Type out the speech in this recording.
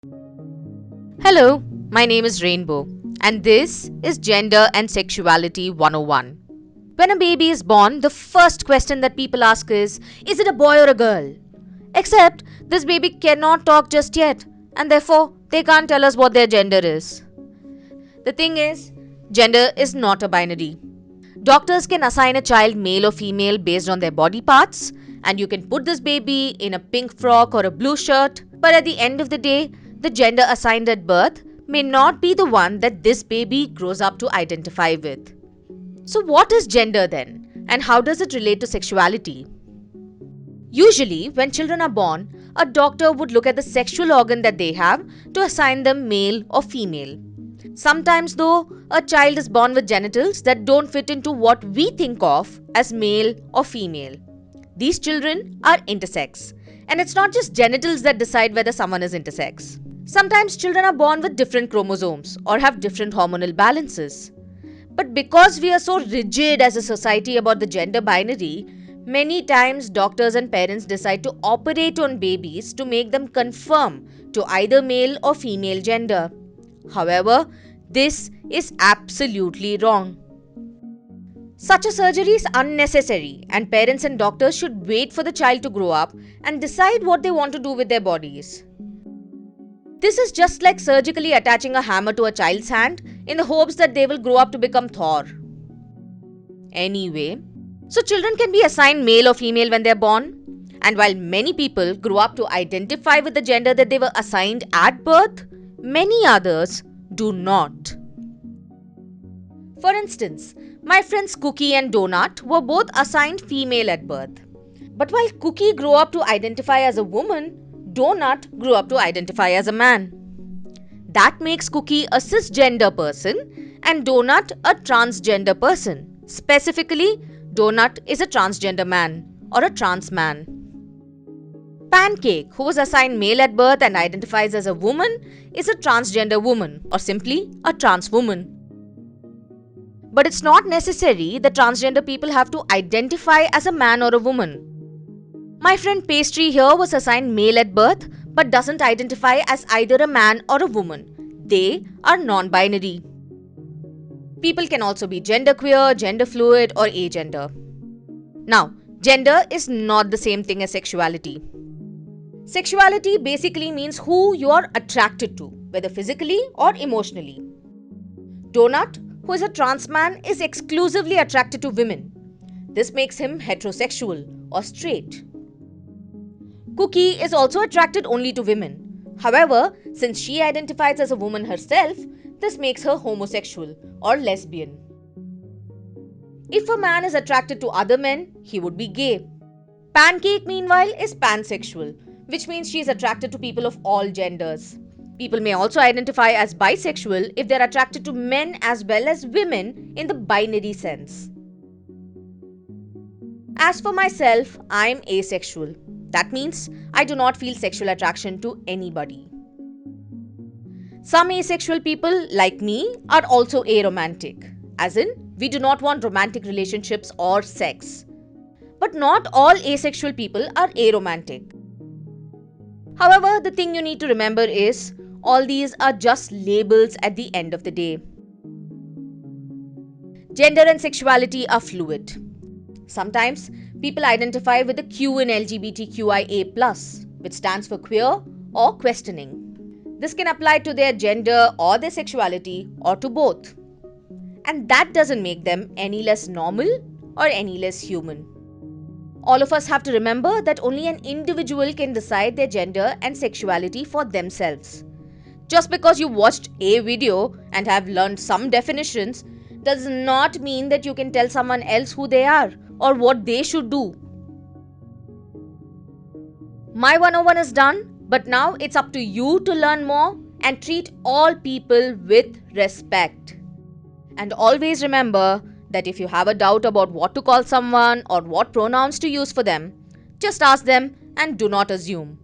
Hello, my name is Rainbow, and this is Gender and Sexuality 101. When a baby is born, the first question that people ask is it a boy or a girl? Except this baby cannot talk just yet, and therefore they can't tell us what their gender is. The thing is, gender is not a binary. Doctors can assign a child male or female based on their body parts, and you can put this baby in a pink frock or a blue shirt, but at the end of the day, the gender assigned at birth may not be the one that this baby grows up to identify with. So, what is gender then, and how does it relate to sexuality? Usually, when children are born, a doctor would look at the sexual organ that they have to assign them male or female. Sometimes, though, a child is born with genitals that don't fit into what we think of as male or female. These children are intersex, and it's not just genitals that decide whether someone is intersex. Sometimes children are born with different chromosomes or have different hormonal balances. But because we are so rigid as a society about the gender binary, many times doctors and parents decide to operate on babies to make them conform to either male or female gender. However, this is absolutely wrong. Such a surgery is unnecessary, and parents and doctors should wait for the child to grow up and decide what they want to do with their bodies. This is just like surgically attaching a hammer to a child's hand in the hopes that they will grow up to become Thor. Anyway, so children can be assigned male or female when they are born, and while many people grow up to identify with the gender that they were assigned at birth, many others do not. For instance, my friends Cookie and Donut were both assigned female at birth. But while Cookie grew up to identify as a woman, Donut grew up to identify as a man. That makes Cookie a cisgender person and Donut a transgender person. Specifically, Donut is a transgender man or a trans man. Pancake, who was assigned male at birth and identifies as a woman, is a transgender woman or simply a trans woman. But it's not necessary that transgender people have to identify as a man or a woman. My friend Pastry here was assigned male at birth but doesn't identify as either a man or a woman. They are non-binary. People can also be genderqueer, gender fluid, or agender. Now, gender is not the same thing as sexuality. Sexuality basically means who you are attracted to, whether physically or emotionally. Donut, who is a trans man, is exclusively attracted to women. This makes him heterosexual or straight. Cookie is also attracted only to women. However, since she identifies as a woman herself, this makes her homosexual or lesbian. If a man is attracted to other men, he would be gay. Pancake, meanwhile, is pansexual, which means she is attracted to people of all genders. People may also identify as bisexual if they are attracted to men as well as women in the binary sense. As for myself, I am asexual. That means I do not feel sexual attraction to anybody. Some asexual people, like me, are also aromantic, as in, we do not want romantic relationships or sex. But not all asexual people are aromantic. However, the thing you need to remember is, all these are just labels at the end of the day. Gender and sexuality are fluid. Sometimes, people identify with the Q in LGBTQIA+, which stands for queer or questioning. This can apply to their gender or their sexuality or to both. And that doesn't make them any less normal or any less human. All of us have to remember that only an individual can decide their gender and sexuality for themselves. Just because you watched a video and have learned some definitions does not mean that you can tell someone else who they are or what they should do. My 101 is done, but now it's up to you to learn more and treat all people with respect. And always remember that if you have a doubt about what to call someone or what pronouns to use for them, just ask them and do not assume.